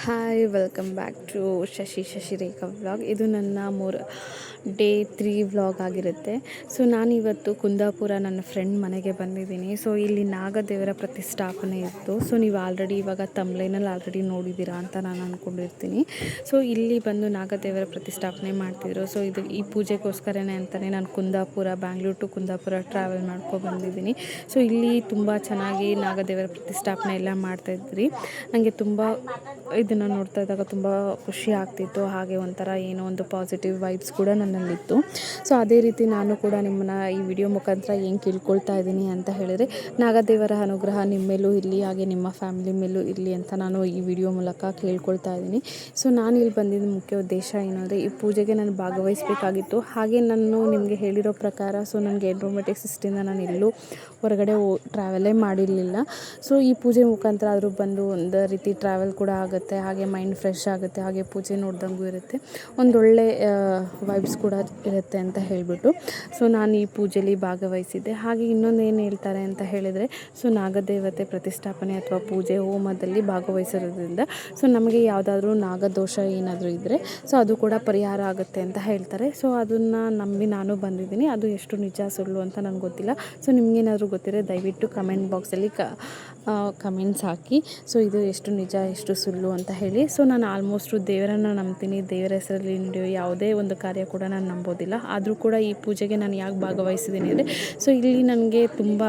Hi welcome back to Shashirekha vlog. ಇದು ನನ್ನ day 3 vlog ಆಗಿರುತ್ತೆ. ಸೊ ನಾನಿವತ್ತು ಕುಂದಾಪುರ ನನ್ನ ಫ್ರೆಂಡ್ ಮನೆಗೆ ಬಂದಿದ್ದೀನಿ. ಸೊ ಇಲ್ಲಿ ನಾಗದೇವರ ಪ್ರತಿಷ್ಠಾಪನೆ ಇತ್ತು. ಸೊ ನೀವು ಆಲ್ರೆಡಿ ಇವಾಗ ತಮ್ಲೈನಲ್ಲಿ ಆಲ್ರೆಡಿ ನೋಡಿದ್ದೀರಾ ಅಂತ ನಾನು ಅಂದ್ಕೊಂಡಿರ್ತೀನಿ. ಸೊ ಇಲ್ಲಿ ಬಂದು ನಾಗದೇವರ ಪ್ರತಿಷ್ಠಾಪನೆ ಮಾಡ್ತಿದ್ರು. ಸೊ ಈ ಪೂಜೆಗೋಸ್ಕರನೇ ಅಂತಲೇ ನಾನು ಬ್ಯಾಂಗ್ಳೂರ್ ಟು ಕುಂದಾಪುರ ಟ್ರಾವೆಲ್ ಮಾಡ್ಕೊ ಬಂದಿದ್ದೀನಿ. ಸೊ ಇಲ್ಲಿ ತುಂಬ ಚೆನ್ನಾಗಿ ನಾಗದೇವರ ಪ್ರತಿಷ್ಠಾಪನೆ ಎಲ್ಲ ಮಾಡ್ತಾಯಿದ್ರಿ. ನನಗೆ ತುಂಬ ಇದನ್ನು ನೋಡ್ತಾ ಇದ್ದಾಗ ತುಂಬ ಖುಷಿ ಆಗ್ತಿತ್ತು. ಹಾಗೆ ಒಂಥರ ಏನೋ ಒಂದು ಪಾಸಿಟಿವ್ ವೈಬ್ಸ್ ಕೂಡ ನನ್ನಲ್ಲಿತ್ತು. ಸೊ ಅದೇ ರೀತಿ ನಾನು ಕೂಡ ನಿಮ್ಮನ್ನ ಈ ವಿಡಿಯೋ ಮುಖಾಂತರ ಏನು ಕೇಳ್ಕೊಳ್ತಾ ಇದ್ದೀನಿ ಅಂತ ಹೇಳಿದರೆ, ನಾಗದೇವರ ಅನುಗ್ರಹ ನಿಮ್ಮ ಮೇಲೂ ಇರಲಿ, ಹಾಗೆ ನಿಮ್ಮ ಫ್ಯಾಮಿಲಿ ಮೇಲೂ ಇರಲಿ ಅಂತ ನಾನು ಈ ವಿಡಿಯೋ ಮೂಲಕ ಕೇಳ್ಕೊಳ್ತಾ ಇದ್ದೀನಿ. ಸೊ ನಾನು ಇಲ್ಲಿ ಬಂದಿದ್ದ ಮುಖ್ಯ ಉದ್ದೇಶ ಏನು ಅಂದರೆ, ಈ ಪೂಜೆಗೆ ನಾನು ಭಾಗವಹಿಸಬೇಕಾಗಿತ್ತು. ಹಾಗೆ ನಾನು ನಿಮಗೆ ಹೇಳಿರೋ ಪ್ರಕಾರ ಸೊ ನನಗೆ ಎಂಡ್ರೋಮೆಟಿಕ್ ಸಿಸ್ಟಿಂದ ನಾನು ಎಲ್ಲೂ ಹೊರಗಡೆ ಟ್ರಾವೆಲೇ ಮಾಡಿರಲಿಲ್ಲ. ಸೊ ಈ ಪೂಜೆ ಮುಖಾಂತರ ಆದರೂ ಬಂದು ಒಂದು ರೀತಿ ಟ್ರಾವೆಲ್ ಕೂಡ ಆಗುತ್ತೆ, ಹಾಗೆ ಮೈಂಡ್ ಫ್ರೆಶ್ ಆಗುತ್ತೆ, ಹಾಗೆ ಪೂಜೆ ನೋಡ್ದಂಗೂ ಇರುತ್ತೆ, ಒಂದೊಳ್ಳೆ ವೈಬ್ಸ್ ಕೂಡ ಇರುತ್ತೆ ಅಂತ ಹೇಳಿಬಿಟ್ಟು ಸೊ ನಾನು ಈ ಪೂಜೆಯಲ್ಲಿ ಭಾಗವಹಿಸಿದ್ದೆ. ಹಾಗೆ ಇನ್ನೊಂದು ಏನು ಹೇಳ್ತಾರೆ ಅಂತ ಹೇಳಿದರೆ, ಸೊ ನಾಗದೇವತೆ ಪ್ರತಿಷ್ಠಾಪನೆ ಅಥವಾ ಪೂಜೆ ಹೋಮದಲ್ಲಿ ಭಾಗವಹಿಸೋದ್ರಿಂದ ಸೊ ನಮಗೆ ಯಾವುದಾದ್ರೂ ನಾಗದೋಷ ಏನಾದರೂ ಇದ್ದರೆ ಸೊ ಅದು ಕೂಡ ಪರಿಹಾರ ಆಗುತ್ತೆ ಅಂತ ಹೇಳ್ತಾರೆ. ಸೊ ಅದನ್ನು ನಂಬಿ ನಾನು ಬಂದಿದ್ದೀನಿ. ಅದು ಎಷ್ಟು ನಿಜ ಸುಳ್ಳು ಅಂತ ನನಗೆ ಗೊತ್ತಿಲ್ಲ. ಸೊ ನಿಮಗೇನಾದರೂ ಗೊತ್ತಿರೋ ದಯವಿಟ್ಟು ಕಮೆಂಟ್ ಬಾಕ್ಸಲ್ಲಿ ಕಮೆಂಟ್ಸ್ ಹಾಕಿ. ಸೊ ಇದು ಎಷ್ಟು ನಿಜ ಎಷ್ಟು ಸುಳ್ಳು ಅಂತ ಹೇಳಿ. ಸೊ ನಾನು ಆಲ್ಮೋಸ್ಟು ದೇವರನ್ನು ನಂಬ್ತೀನಿ. ದೇವರ ಹೆಸರಲ್ಲಿ ನಡೆಯೋ ಯಾವುದೇ ಒಂದು ಕಾರ್ಯ ಕೂಡ ನಾನು ನಂಬೋದಿಲ್ಲ. ಆದರೂ ಕೂಡ ಈ ಪೂಜೆಗೆ ನಾನು ಯಾಕೆ ಭಾಗವಹಿಸಿದ್ದೀನಿ ಅಂದರೆ, ಸೊ ಇಲ್ಲಿ ನನಗೆ ತುಂಬ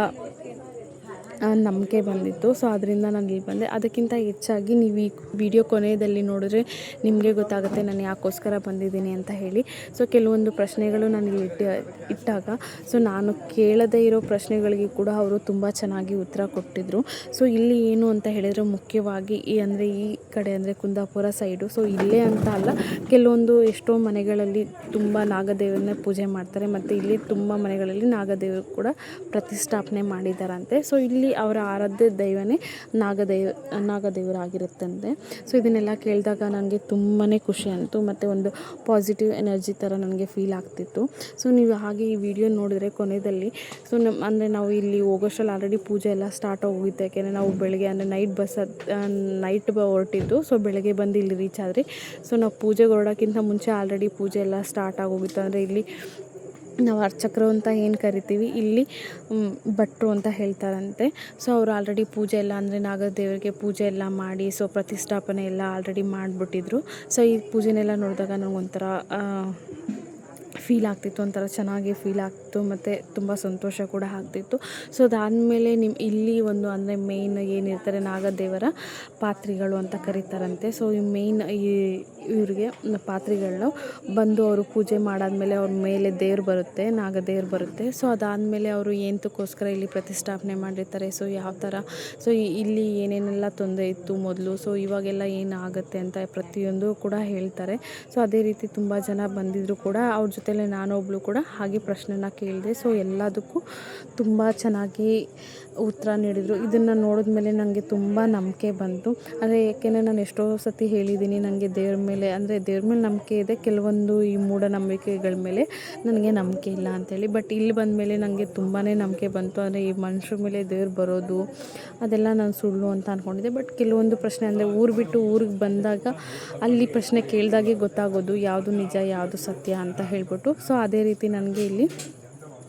ನಂಬಿಕೆ ಬಂದಿತ್ತು. ಸೊ ಅದರಿಂದ ನಾನು ಇಲ್ಲಿ ಬಂದೆ. ಅದಕ್ಕಿಂತ ಹೆಚ್ಚಾಗಿ ನೀವು ಈ ವಿಡಿಯೋ ಕೊನೆಯಲ್ಲಿ ನೋಡಿದ್ರೆ ನಿಮಗೆ ಗೊತ್ತಾಗುತ್ತೆ ನಾನು ಯಾಕೋಸ್ಕರ ಬಂದಿದ್ದೀನಿ ಅಂತ ಹೇಳಿ. ಸೊ ಕೆಲವೊಂದು ಪ್ರಶ್ನೆಗಳು ನನಗೆ ಇಟ್ಟಾಗ ಸೊ ನಾನು ಕೇಳದೇ ಇರೋ ಪ್ರಶ್ನೆಗಳಿಗೆ ಕೂಡ ಅವರು ತುಂಬ ಚೆನ್ನಾಗಿ ಉತ್ತರ ಕೊಟ್ಟಿದ್ದರು. ಸೊ ಇಲ್ಲಿ ಏನು ಅಂತ ಹೇಳಿದರೆ, ಮುಖ್ಯವಾಗಿ ಈ ಕಡೆ ಅಂದರೆ ಕುಂದಾಪುರ ಸೈಡು, ಸೊ ಇಲ್ಲೇ ಅಂತ ಅಲ್ಲ, ಕೆಲವೊಂದು ಎಷ್ಟೋ ಮನೆಗಳಲ್ಲಿ ತುಂಬ ನಾಗದೇವರನ್ನ ಪೂಜೆ ಮಾಡ್ತಾರೆ, ಮತ್ತು ಇಲ್ಲಿ ತುಂಬ ಮನೆಗಳಲ್ಲಿ ನಾಗದೇವರು ಕೂಡ ಪ್ರತಿಷ್ಠಾಪನೆ ಮಾಡಿದ್ದಾರಂತೆ. ಸೊ ಇಲ್ಲಿ ಅವರ ಆರಾಧ್ಯ ದೈವನೇ ನಾಗದೇವರಾಗಿರುತ್ತಂತೆ. ಸೊ ಇದನ್ನೆಲ್ಲ ಕೇಳಿದಾಗ ನನಗೆ ತುಂಬಾ ಖುಷಿ ಆಯಿತು, ಮತ್ತು ಒಂದು ಪಾಸಿಟಿವ್ ಎನರ್ಜಿ ಥರ ನನಗೆ ಫೀಲ್ ಆಗ್ತಿತ್ತು. ಸೊ ನೀವು ಹಾಗೆ ಈ ವಿಡಿಯೋ ನೋಡಿದರೆ ಕೊನೆಯಲ್ಲಿ ಸೊ ನಾವು ಇಲ್ಲಿ ಹೋಗೋಷ್ಟರಲ್ಲಿ ಆಲ್ರೆಡಿ ಪೂಜೆ ಎಲ್ಲ ಸ್ಟಾರ್ಟ್ ಆಗೋಗಿತ್ತು. ಯಾಕೆಂದರೆ ನಾವು ಬೆಳಗ್ಗೆ ನೈಟ್ ಹೊರಟಿದ್ದು. ಸೊ ಬೆಳಗ್ಗೆ ಬಂದು ಇಲ್ಲಿ ರೀಚ್ ಆದರೆ ಸೊ ನಾವು ಪೂಜೆಗೆ ಹೊರಡೋಕ್ಕಿಂತ ಮುಂಚೆ ಆಲ್ರೆಡಿ ಪೂಜೆ ಎಲ್ಲ ಸ್ಟಾರ್ಟ್ ಆಗೋಗಿತ್ತು. ಅಂದರೆ ಇಲ್ಲಿ ನಾವು ಅರ್ಚಕರು ಅಂತ ಏನು ಕರಿತೀವಿ, ಇಲ್ಲಿ ಭಟ್ರು ಅಂತ ಹೇಳ್ತಾರಂತೆ. ಸೊ ಅವರು ಆಲ್ರೆಡಿ ಪೂಜೆ ಎಲ್ಲ ಅಂದರೆ ನಾಗದೇವರಿಗೆ ಪೂಜೆ ಎಲ್ಲ ಮಾಡಿ ಸೊ ಪ್ರತಿಷ್ಠಾಪನೆ ಎಲ್ಲ ಆಲ್ರೆಡಿ ಮಾಡಿಬಿಟ್ಟಿದ್ರು. ಸೊ ಈ ಪೂಜೆನೆಲ್ಲ ನೋಡಿದಾಗ ನನಗೊಂಥರ ಫೀಲ್ ಆಗ್ತಿತ್ತು, ಒಂಥರ ಚೆನ್ನಾಗಿ ಫೀಲ್ ಆಗ್ತಿತ್ತು, ಮತ್ತು ತುಂಬ ಸಂತೋಷ ಕೂಡ ಆಗ್ತಿತ್ತು. ಸೊ ಅದಾದಮೇಲೆ ಇಲ್ಲಿ ಅಂದರೆ ಮೇಯ್ನ್ ಏನಿರ್ತಾರೆ ನಾಗದೇವರ ಪಾತ್ರಿಗಳು ಅಂತ ಕರೀತಾರಂತೆ. ಸೊ ಈ ಮೇಯ್ನ್ ಇವ್ರಿಗೆ ಪಾತ್ರಿಗಳನ್ನ ಬಂದು ಅವರು ಪೂಜೆ ಮಾಡಾದಮೇಲೆ ಅವ್ರ ಮೇಲೆ ದೇವ್ರು ಬರುತ್ತೆ, ನಾಗದೇವ್ರು ಬರುತ್ತೆ. ಸೊ ಅದಾದಮೇಲೆ ಅವರು ಏನಕ್ಕೋಸ್ಕರ ಇಲ್ಲಿ ಪ್ರತಿಷ್ಠಾಪನೆ ಮಾಡಿರ್ತಾರೆ, ಸೊ ಯಾವ ಥರ, ಸೊ ಇಲ್ಲಿ ಏನೇನೆಲ್ಲ ತೊಂದರೆ ಇತ್ತು ಮೊದಲು, ಸೊ ಇವಾಗೆಲ್ಲ ಏನಾಗುತ್ತೆ ಅಂತ ಪ್ರತಿಯೊಂದು ಕೂಡ ಹೇಳ್ತಾರೆ. ಸೊ ಅದೇ ರೀತಿ ತುಂಬ ಜನ ಬಂದಿದ್ದರು ಕೂಡ. ಅವ್ರ ಜೊತೆಲಿ ನಾನೊಬ್ಳು ಕೂಡ ಹಾಗೆ ಪ್ರಶ್ನೆನ ಕೇಳಿದೆ. ಸೊ ಎಲ್ಲದಕ್ಕೂ ತುಂಬ ಚೆನ್ನಾಗಿ ಉತ್ತರ ನೀಡಿದರು. ಇದನ್ನು ನೋಡಿದ್ಮೇಲೆ ನನಗೆ ತುಂಬ ನಂಬಿಕೆ ಬಂತು. ಅಂದರೆ ಏಕೆಂದರೆ ನಾನು ಎಷ್ಟೋ ಸತಿ ಹೇಳಿದ್ದೀನಿ, ನನಗೆ ದೇವ್ರ ಮೇಲೆ ನಂಬಿಕೆ ಇದೆ, ಕೆಲವೊಂದು ಈ ಮೂಢನಂಬಿಕೆಗಳ ಮೇಲೆ ನನಗೆ ನಂಬಿಕೆ ಇಲ್ಲ ಅಂತೇಳಿ. ಬಟ್ ಇಲ್ಲಿ ಬಂದಮೇಲೆ ನನಗೆ ತುಂಬಾ ನಂಬಿಕೆ ಬಂತು. ಅಂದರೆ ಈ ಮನುಷ್ಯರ ಮೇಲೆ ದೇವ್ರು ಬರೋದು ಅದೆಲ್ಲ ನಾನು ಸುಳ್ಳು ಅಂತ ಅಂದ್ಕೊಂಡಿದ್ದೆ. ಬಟ್ ಕೆಲವೊಂದು ಪ್ರಶ್ನೆ ಅಂದರೆ ಊರು ಬಿಟ್ಟು ಊರಿಗೆ ಬಂದಾಗ ಅಲ್ಲಿ ಪ್ರಶ್ನೆ ಕೇಳಿದಾಗೆ ಗೊತ್ತಾಗೋದು ಯಾವುದು ನಿಜ ಯಾವುದು ಸತ್ಯ ಅಂತ ಹೇಳ್ಬಿಟ್ಟು. ಸೊ ಅದೇ ರೀತಿ ನನಗೆ ಇಲ್ಲಿ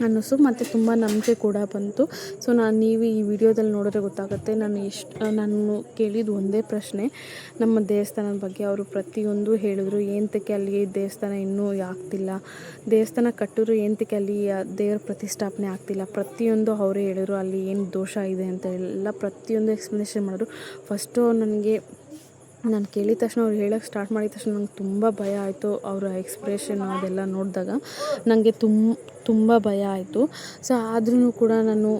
ಅನ್ನಿಸು, ಮತ್ತು ತುಂಬ ನಂಬಿಕೆ ಕೂಡ ಬಂತು. ಸೊ ನೀವು ಈ ವಿಡಿಯೋದಲ್ಲಿ ನೋಡಿದ್ರೆ ಗೊತ್ತಾಗುತ್ತೆ. ನಾನು ಕೇಳಿದ ಒಂದೇ ಪ್ರಶ್ನೆ ನಮ್ಮ ದೇವಸ್ಥಾನದ ಬಗ್ಗೆ. ಅವರು ಪ್ರತಿಯೊಂದು ಹೇಳಿದ್ರು, ಏನಕ್ಕೆ ಅಲ್ಲಿ ದೇವಸ್ಥಾನ ಇನ್ನೂ ಆಗ್ತಿಲ್ಲ, ದೇವಸ್ಥಾನ ಕಟ್ಟೋರು ಏನಕ್ಕೆ ಅಲ್ಲಿ ದೇವರ ಪ್ರತಿಷ್ಠಾಪನೆ ಆಗ್ತಿಲ್ಲ, ಪ್ರತಿಯೊಂದು ಅವರೇ ಹೇಳಿದ್ರು. ಅಲ್ಲಿ ಏನು ದೋಷ ಇದೆ ಅಂತ ಎಲ್ಲ ಪ್ರತಿಯೊಂದು ಎಕ್ಸ್ಪ್ಲನೇಷನ್ ಮಾಡಿದ್ರು. ಫಸ್ಟು ನಾನು ಕೇಳಿದ ತಕ್ಷಣ ಅವ್ರು ಹೇಳೋಕ್ಕೆ ಸ್ಟಾರ್ಟ್ ಮಾಡಿದ ತಕ್ಷಣ ನಂಗೆ ತುಂಬ ಭಯ ಆಯಿತು. ಅವರ ಎಕ್ಸ್ಪ್ರೆಷನ್ ಅದೆಲ್ಲ ನೋಡಿದಾಗ ನನಗೆ ತುಂಬ ಭಯ ಆಯಿತು. ಸೊ ಆದ್ರೂ ಕೂಡ ನಾನು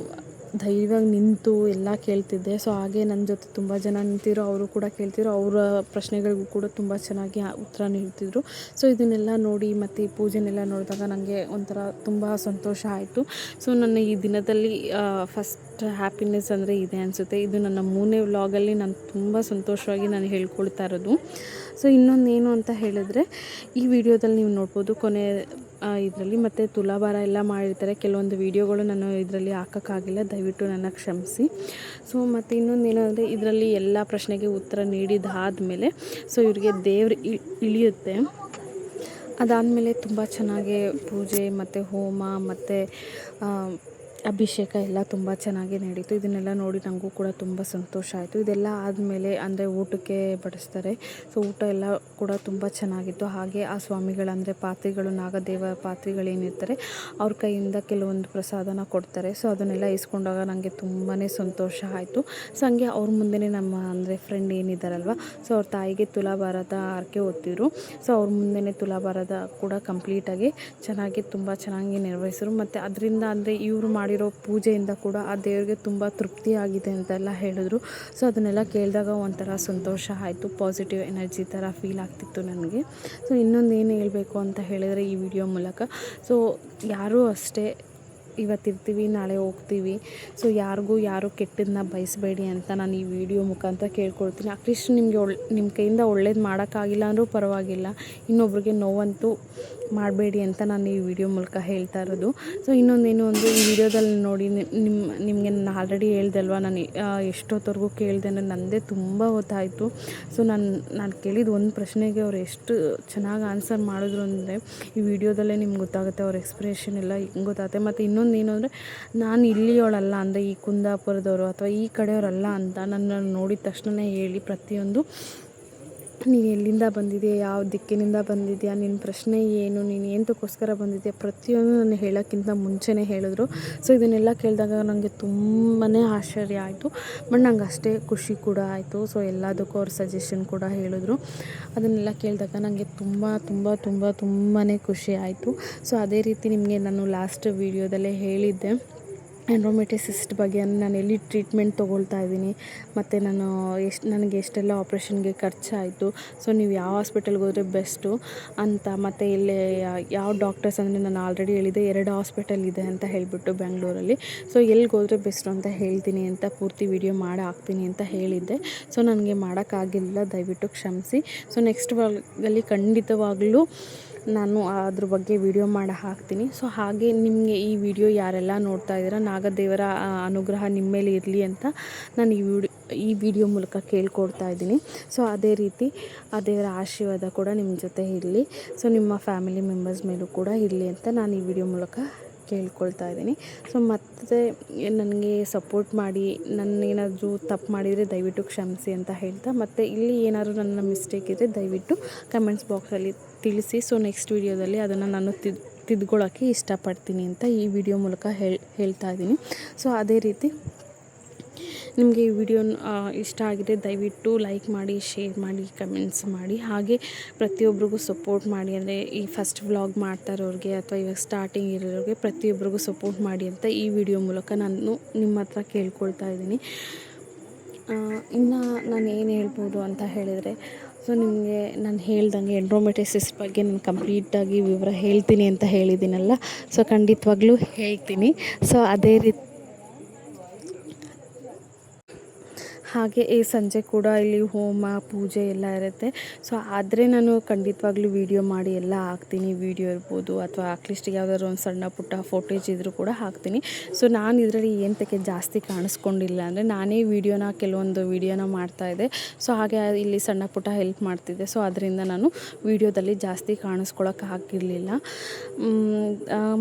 ಧೈರ್ಯವಾಗಿ ನಿಂತು ಎಲ್ಲ ಕೇಳ್ತಿದ್ದೆ. ಸೊ ಹಾಗೆ ನನ್ನ ಜೊತೆ ತುಂಬ ಜನ ನಿಂತಿದ್ರು, ಅವರು ಕೂಡ ಕೇಳ್ತಿದ್ರು. ಅವರ ಪ್ರಶ್ನೆಗಳಿಗೂ ಕೂಡ ತುಂಬ ಚೆನ್ನಾಗಿ ಉತ್ತರ ನೀಡ್ತಿದ್ರು. ಸೊ ಇದನ್ನೆಲ್ಲ ನೋಡಿ ಮತ್ತು ಈ ಪೂಜೆನೆಲ್ಲ ನೋಡಿದಾಗ ನನಗೆ ಒಂಥರ ತುಂಬ ಸಂತೋಷ ಆಯಿತು. ಸೊ ನನ್ನ ಈ ದಿನದಲ್ಲಿ ಫಸ್ಟ್ ಹ್ಯಾಪಿನೆಸ್ ಅಂದರೆ ಇದೆ ಅನಿಸುತ್ತೆ. ಇದು ನನ್ನ 3ನೇ ವ್ಲಾಗಲ್ಲಿ ನಾನು ತುಂಬ ಸಂತೋಷವಾಗಿ ನಾನು ಹೇಳ್ಕೊಳ್ತಾ ಇರೋದು. ಸೊ ಇನ್ನೊಂದೇನು ಅಂತ ಹೇಳಿದ್ರೆ, ಈ ವಿಡಿಯೋದಲ್ಲಿ ನೀವು ನೋಡ್ಬೋದು ಇದರಲ್ಲಿ ಮತ್ತು ತುಲಾಭಾರ ಎಲ್ಲ ಮಾಡಿರ್ತಾರೆ. ಕೆಲವೊಂದು ವೀಡಿಯೋಗಳು ನಾನು ಇದರಲ್ಲಿ ಹಾಕೋಕ್ಕಾಗಿಲ್ಲ, ದಯವಿಟ್ಟು ನನ್ನ ಕ್ಷಮಿಸಿ. ಸೊ ಮತ್ತು ಇನ್ನೊಂದು ಏನಂದರೆ ಇದರಲ್ಲಿ ಎಲ್ಲ ಪ್ರಶ್ನೆಗೆ ಉತ್ತರ ನೀಡಿದಾದಮೇಲೆ ಸೊ ಇವರಿಗೆ ದೇವ್ರು ಇಳಿಯುತ್ತೆ. ಅದಾದಮೇಲೆ ತುಂಬ ಚೆನ್ನಾಗಿ ಪೂಜೆ ಮತ್ತು ಹೋಮ ಮತ್ತು ಅಭಿಷೇಕ ಎಲ್ಲ ತುಂಬ ಚೆನ್ನಾಗಿ ನಡೀತು. ಇದನ್ನೆಲ್ಲ ನೋಡಿ ನನಗೂ ಕೂಡ ತುಂಬ ಸಂತೋಷ ಆಯಿತು. ಇದೆಲ್ಲ ಆದಮೇಲೆ ಅಂದರೆ ಊಟಕ್ಕೆ ಬಡಿಸ್ತಾರೆ. ಸೊ ಊಟ ಎಲ್ಲ ಕೂಡ ತುಂಬ ಚೆನ್ನಾಗಿತ್ತು. ಹಾಗೆ ಆ ಸ್ವಾಮಿಗಳಂದರೆ ಪಾತ್ರೆಗಳು, ನಾಗದೇವ ಪಾತ್ರೆಗಳೇನಿರ್ತಾರೆ ಅವ್ರ ಕೈಯಿಂದ ಕೆಲವೊಂದು ಪ್ರಸಾದನ ಕೊಡ್ತಾರೆ. ಸೊ ಅದನ್ನೆಲ್ಲ ಇಸ್ಕೊಂಡಾಗ ನನಗೆ ತುಂಬಾ ಸಂತೋಷ ಆಯಿತು. ಸೊ ಹಂಗೆ ಅವ್ರ ಮುಂದೆನೇ ನಮ್ಮ ಅಂದರೆ ಫ್ರೆಂಡ್ ಏನಿದ್ದಾರಲ್ವ, ಸೊ ಅವ್ರ ತಾಯಿಗೆ ತುಲಾಭಾರದ ಹರಕೆ ಹೊತ್ತಿದ್ರು. ಸೊ ಅವ್ರ ಮುಂದೆನೇ ತುಲಾಭಾರದ ಕೂಡ ಕಂಪ್ಲೀಟಾಗಿ ಚೆನ್ನಾಗಿ ತುಂಬ ಚೆನ್ನಾಗಿ ನೆರವೇರಿಸಿದ್ರು. ಮತ್ತು ಅದರಿಂದ ಅಂದರೆ ಇವರು ಮಾಡಿರೋ ಪೂಜೆಯಿಂದ ಕೂಡ ಆ ದೇವರಿಗೆ ತುಂಬ ತೃಪ್ತಿಯಾಗಿದೆ ಅಂತೆಲ್ಲ ಹೇಳಿದ್ರು. ಸೊ ಅದನ್ನೆಲ್ಲ ಕೇಳಿದಾಗ ಒಂಥರ ಸಂತೋಷ ಆಯಿತು, ಪಾಸಿಟಿವ್ ಎನರ್ಜಿ ಥರ ಫೀಲ್ ಆಗ್ತಿತ್ತು ನನಗೆ. ಸೊ ಇನ್ನೊಂದು ಏನು ಹೇಳಬೇಕು ಅಂತ ಹೇಳಿದರೆ ಈ ವಿಡಿಯೋ ಮೂಲಕ, ಸೊ ಯಾರೂ ಅಷ್ಟೇ ಇವತ್ತಿರ್ತೀವಿ ನಾಳೆ ಹೋಗ್ತೀವಿ, ಸೊ ಯಾರು ಕೆಟ್ಟದನ್ನ ಬಯಸಬೇಡಿ ಅಂತ ನಾನು ಈ ವಿಡಿಯೋ ಮುಖಾಂತರ ಕೇಳ್ಕೊಳ್ತೀನಿ. ಅಟ್ಲೀಸ್ಟ್ ನಿಮಗೆ ನಿಮ್ಮ ಕೈಯಿಂದ ಒಳ್ಳೇದು ಮಾಡೋಕ್ಕಾಗಿಲ್ಲ ಅಂದರೂ ಪರವಾಗಿಲ್ಲ, ಇನ್ನೊಬ್ರಿಗೆ ನೋವಂತೂ ಮಾಡಬೇಡಿ ಅಂತ ನಾನು ಈ ವಿಡಿಯೋ ಮೂಲಕ ಹೇಳ್ತಾ ಇರೋದು. ಸೊ ಇನ್ನೊಂದೇನು ಅಂದರೆ ಈ ವಿಡಿಯೋದಲ್ಲಿ ನೋಡಿ ನಿಮಗೆ ನಾನು ಆಲ್ರೆಡಿ ಹೇಳ್ದೆ ಅಲ್ವಾ, ನಾನು ಎಷ್ಟೊತ್ತವರೆಗೂ ಕೇಳಿದೆ ಅಂದರೆ ನನ್ನದೇ ತುಂಬ ಹೊತ್ತಾಯಿತು. ಸೊ ನಾನು ಕೇಳಿದ ಒಂದು ಪ್ರಶ್ನೆಗೆ ಅವ್ರು ಎಷ್ಟು ಚೆನ್ನಾಗಿ ಆನ್ಸರ್ ಮಾಡಿದ್ರು ಅಂದರೆ ಈ ವಿಡಿಯೋದಲ್ಲೇ ನಿಮ್ಗೆ ಗೊತ್ತಾಗುತ್ತೆ, ಅವ್ರ ಎಕ್ಸ್ಪ್ರೆಷನ್ ಎಲ್ಲ ಹಿಂಗೆ ಗೊತ್ತಾಗುತ್ತೆ. ಮತ್ತು ಇನ್ನೊಂದು ಏನು ಅಂದರೆ ನಾನು ಇಲ್ಲಿಯವಳಲ್ಲ ಅಂದರೆ ಈ ಕುಂದಾಪುರದವರು ಅಥವಾ ಈ ಕಡೆಯವರಲ್ಲ ಅಂತ ನನ್ನನ್ನು ನೋಡಿದ ತಕ್ಷಣ ಹೇಳಿ ಪ್ರತಿಯೊಂದು ನೀನು ಎಲ್ಲಿಂದ ಬಂದಿದೆಯಾ, ಯಾವ ದಿಕ್ಕಿನಿಂದ ಬಂದಿದೆಯಾ, ನಿನ್ನ ಪ್ರಶ್ನೆ ಏನು, ನೀನು ಎಂತಕ್ಕೋಸ್ಕರ ಬಂದಿದೆಯಾ, ಪ್ರತಿಯೊಂದು ನಾನು ಹೇಳೋಕ್ಕಿಂತ ಮುಂಚೆನೇ ಹೇಳಿದ್ರು. ಸೊ ಇದನ್ನೆಲ್ಲ ಕೇಳಿದಾಗ ನನಗೆ ತುಂಬಾ ಆಶ್ಚರ್ಯ ಆಯಿತು, ಬಟ್ ನಂಗೆ ಅಷ್ಟೇ ಖುಷಿ ಕೂಡ ಆಯಿತು. ಸೊ ಎಲ್ಲದಕ್ಕೂ ಅವ್ರ ಸಜೆಷನ್ ಕೂಡ ಹೇಳಿದ್ರು. ಅದನ್ನೆಲ್ಲ ಕೇಳಿದಾಗ ನನಗೆ ತುಂಬಾ ಖುಷಿ ಆಯಿತು. ಸೊ ಅದೇ ರೀತಿ ನಿಮಗೆ ನಾನು ಲಾಸ್ಟ್ ವೀಡಿಯೋದಲ್ಲೇ ಹೇಳಿದ್ದೆ ಎಂಡೋಮೆಟ್ರಿಯಸಿಸ್ಟ್ ಬಗ್ಗೆ, ನಾನು ಎಲ್ಲಿ ಟ್ರೀಟ್ಮೆಂಟ್ ತೊಗೊಳ್ತಾ ಇದ್ದೀನಿ ಮತ್ತು ನನಗೆ ಎಷ್ಟೆಲ್ಲ ಆಪ್ರೇಷನ್ಗೆ ಖರ್ಚಾಯಿತು, ಸೊ ನೀವು ಯಾವ ಹಾಸ್ಪಿಟಲ್ಗೆ ಹೋದರೆ ಬೆಸ್ಟು ಅಂತ, ಮತ್ತು ಇಲ್ಲಿ ಯಾವ ಡಾಕ್ಟರ್ಸ್ ಅಂದರೆ ನಾನು ಆಲ್ರೆಡಿ ಹೇಳಿದೆ 2 ಹಾಸ್ಪಿಟಲ್ ಇದೆ ಅಂತ ಹೇಳಿಬಿಟ್ಟು ಬೆಂಗಳೂರಲ್ಲಿ. ಸೊ ಎಲ್ಲಿಗೆ ಹೋದರೆ ಬೆಸ್ಟು ಅಂತ ಹೇಳ್ತೀನಿ ಅಂತ ಪೂರ್ತಿ ವಿಡಿಯೋ ಮಾಡಿ ಹಾಕ್ತೀನಿ ಅಂತ ಹೇಳಿದ್ದೆ. ಸೊ ನನಗೆ ಮಾಡೋಕ್ಕಾಗಿಲ್ಲ, ದಯವಿಟ್ಟು ಕ್ಷಮಿಸಿ. ಸೊ ನೆಕ್ಸ್ಟ್ ವ್ಲಾಗಲ್ಲಿ ಖಂಡಿತವಾಗ್ಲೂ ನಾನು ಅದ್ರ ಬಗ್ಗೆ ವಿಡಿಯೋ ಮಾಡಿ ಹಾಕ್ತೀನಿ. ಸೊ ಹಾಗೆ ನಿಮಗೆ ಈ ವಿಡಿಯೋ ಯಾರೆಲ್ಲ ನೋಡ್ತಾ ಇದ್ದೀರಾ, ನಾಗದೇವರ ಅನುಗ್ರಹ ನಿಮ್ಮ ಮೇಲೆ ಇರಲಿ ಅಂತ ನಾನು ಈ ವಿಡಿಯೋ ಮೂಲಕ ಕೇಳ್ಕೊಡ್ತಾ ಇದ್ದೀನಿ. ಸೊ ಅದೇ ರೀತಿ ಆ ದೇವರ ಆಶೀರ್ವಾದ ಕೂಡ ನಿಮ್ಮ ಜೊತೆ ಇರಲಿ, ಸೊ ನಿಮ್ಮ ಫ್ಯಾಮಿಲಿ ಮೆಂಬರ್ಸ್ ಮೇಲೂ ಕೂಡ ಇರಲಿ ಅಂತ ನಾನು ಈ ವಿಡಿಯೋ ಮೂಲಕ ಕೇಳ್ಕೊಳ್ತಾ ಇದ್ದೀನಿ. ಸೊ ಮತ್ತು ನನಗೆ ಸಪೋರ್ಟ್ ಮಾಡಿ, ಏನಾದರೂ ತಪ್ಪು ಮಾಡಿದರೆ ದಯವಿಟ್ಟು ಕ್ಷಮಿಸಿ ಅಂತ ಹೇಳ್ತಾ, ಮತ್ತು ಇಲ್ಲಿ ಏನಾದರೂ ನನ್ನ ಮಿಸ್ಟೇಕ್ ಇದ್ದರೆ ದಯವಿಟ್ಟು ಕಮೆಂಟ್ಸ್ ಬಾಕ್ಸಲ್ಲಿ ತಿಳಿಸಿ. ಸೊ ನೆಕ್ಸ್ಟ್ ವೀಡಿಯೋದಲ್ಲಿ ಅದನ್ನು ನಾನು ತಿದ್ಕೊಳ್ಳೋಕ್ಕೆ ಇಷ್ಟಪಡ್ತೀನಿ ಅಂತ ಈ ವಿಡಿಯೋ ಮೂಲಕ ಹೇಳ್ತಾ ಇದ್ದೀನಿ. ಸೊ ಅದೇ ರೀತಿ ನಿಮಗೆ ಈ ವಿಡಿಯೋ ಇಷ್ಟ ಆಗಿದೆ ದಯವಿಟ್ಟು ಲೈಕ್ ಮಾಡಿ, ಶೇರ್ ಮಾಡಿ, ಕಮೆಂಟ್ಸ್ ಮಾಡಿ, ಹಾಗೆ ಪ್ರತಿಯೊಬ್ಬರಿಗೂ ಸಪೋರ್ಟ್ ಮಾಡಿ. ಅಂದರೆ ಈ ಫಸ್ಟ್ ವ್ಲಾಗ್ ಮಾಡ್ತಾ ಇರೋರಿಗೆ ಅಥವಾ ಇವಾಗ ಸ್ಟಾರ್ಟಿಂಗ್ ಇರೋರಿಗೆ ಪ್ರತಿಯೊಬ್ಬರಿಗೂ ಸಪೋರ್ಟ್ ಮಾಡಿ ಅಂತ ಈ ವಿಡಿಯೋ ಮೂಲಕ ನಾನು ನಿಮ್ಮ ಹತ್ರ ಕೇಳ್ಕೊಳ್ತಾ ಇದ್ದೀನಿ. ಇನ್ನು ನಾನು ಏನು ಹೇಳ್ಬೋದು ಅಂತ ಹೇಳಿದರೆ, ಸೊ ನಿಮಗೆ ನಾನು ಹೇಳ್ದಂಗೆ ಎಂಡೋಮೆಟ್ರಿಯಸಿಸ್ ಬಗ್ಗೆ ನಾನು ಕಂಪ್ಲೀಟಾಗಿ ವಿವರ ಹೇಳ್ತೀನಿ ಅಂತ ಹೇಳಿದ್ದೀನಲ್ಲ, ಸೊ ಖಂಡಿತವಾಗ್ಲೂ ಹೇಳ್ತೀನಿ. ಸೊ ಅದೇ ರೀತಿ ಹಾಗೆ ಈ ಸಂಜೆ ಕೂಡ ಇಲ್ಲಿ ಹೋಮ ಪೂಜೆ ಎಲ್ಲ ಇರುತ್ತೆ. ಸೊ ಆದರೆ ನಾನು ಖಂಡಿತವಾಗ್ಲೂ ವಿಡಿಯೋ ಮಾಡಿ ಎಲ್ಲ ಹಾಕ್ತೀನಿ. ವಿಡಿಯೋ ಇರ್ಬೋದು ಅಥವಾ ಅಟ್ಲೀಸ್ಟ್ ಯಾವುದಾದ್ರು ಒಂದು ಸಣ್ಣ ಪುಟ್ಟ ಫೋಟೇಜ್ ಇದ್ದರೂ ಕೂಡ ಹಾಕ್ತೀನಿ. ಸೊ ನಾನು ಇದರಲ್ಲಿ ಏನಕ್ಕೆ ಜಾಸ್ತಿ ಕಾಣಿಸ್ಕೊಂಡಿಲ್ಲ ಅಂದರೆ ನಾನೇ ಕೆಲವೊಂದು ವೀಡಿಯೋನ ಮಾಡ್ತಾಯಿದ್ದೆ. ಸೊ ಹಾಗೆ ಇಲ್ಲಿ ಸಣ್ಣ ಪುಟ್ಟ ಹೆಲ್ಪ್ ಮಾಡ್ತಿದ್ದೆ. ಸೊ ಅದರಿಂದ ನಾನು ವಿಡಿಯೋದಲ್ಲಿ ಜಾಸ್ತಿ ಕಾಣಿಸ್ಕೊಳ್ಳೋಕೆ ಆಗಿರಲಿಲ್ಲ.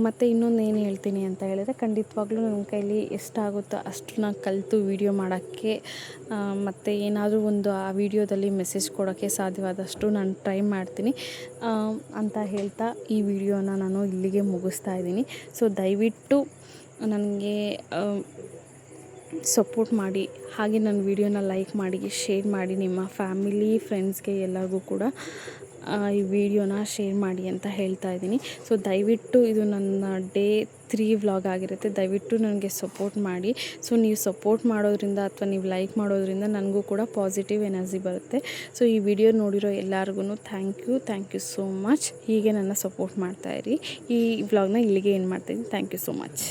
ಮತ್ತು ಇನ್ನೊಂದು ಏನು ಹೇಳ್ತೀನಿ ಅಂತ ಹೇಳಿದ್ರೆ, ಖಂಡಿತವಾಗ್ಲೂ ನನ್ನ ಕೈಲಿ ಎಷ್ಟಾಗುತ್ತೋ ಅಷ್ಟು ನಾನು ಕಲಿತು ವಿಡಿಯೋ ಮಾಡೋಕ್ಕೆ ಮತ್ತು ಏನಾದರೂ ಒಂದು ಆ ವಿಡಿಯೋದಲ್ಲಿ ಮೆಸೇಜ್ ಕೊಡೋಕ್ಕೆ ಸಾಧ್ಯವಾದಷ್ಟು ನಾನು ಟ್ರೈ ಮಾಡ್ತೀನಿ ಅಂತ ಹೇಳ್ತಾ ಈ ವಿಡಿಯೋನ ನಾನು ಇಲ್ಲಿಗೆ ಮುಗಿಸ್ತಾ ಇದ್ದೀನಿ. ಸೊ ದಯವಿಟ್ಟು ನನಗೆ ಸಪೋರ್ಟ್ ಮಾಡಿ, ಹಾಗೆ ನನ್ನ ವಿಡಿಯೋನ ಲೈಕ್ ಮಾಡಿ, ಶೇರ್ ಮಾಡಿ, ನಿಮ್ಮ ಫ್ಯಾಮಿಲಿ ಫ್ರೆಂಡ್ಸ್ಗೆ ಎಲ್ಲರಿಗೂ ಕೂಡ ಈ ವಿಡಿಯೋನ ಶೇರ್ ಮಾಡಿ ಅಂತ ಹೇಳ್ತಾ ಇದ್ದೀನಿ. ಸೊ ದಯವಿಟ್ಟು ಇದು ನನ್ನ ಡೇ 3 ವ್ಲಾಗ್ ಆಗಿರುತ್ತೆ. ದಯವಿಟ್ಟು ನನಗೆ ಸಪೋರ್ಟ್ ಮಾಡಿ. ಸೊ ನೀವು ಸಪೋರ್ಟ್ ಮಾಡೋದ್ರಿಂದ ಅಥವಾ ನೀವು ಲೈಕ್ ಮಾಡೋದ್ರಿಂದ ನನಗೂ ಕೂಡ ಪಾಸಿಟಿವ್ ಎನರ್ಜಿ ಬರುತ್ತೆ. ಸೊ ಈ ವಿಡಿಯೋ ನೋಡಿರೋ ಎಲ್ಲರಿಗೂ ಥ್ಯಾಂಕ್ ಯು ಸೋ ಮಚ್. ಹೀಗೆ ನನ್ನ ಸಪೋರ್ಟ್ ಮಾಡ್ತಾಯಿರಿ. ಈ ವ್ಲಾಗ್ನ ಇಲ್ಲಿಗೆ ಏನು ಮಾಡ್ತಾಯಿದ್ದೀನಿ. Thank you so much.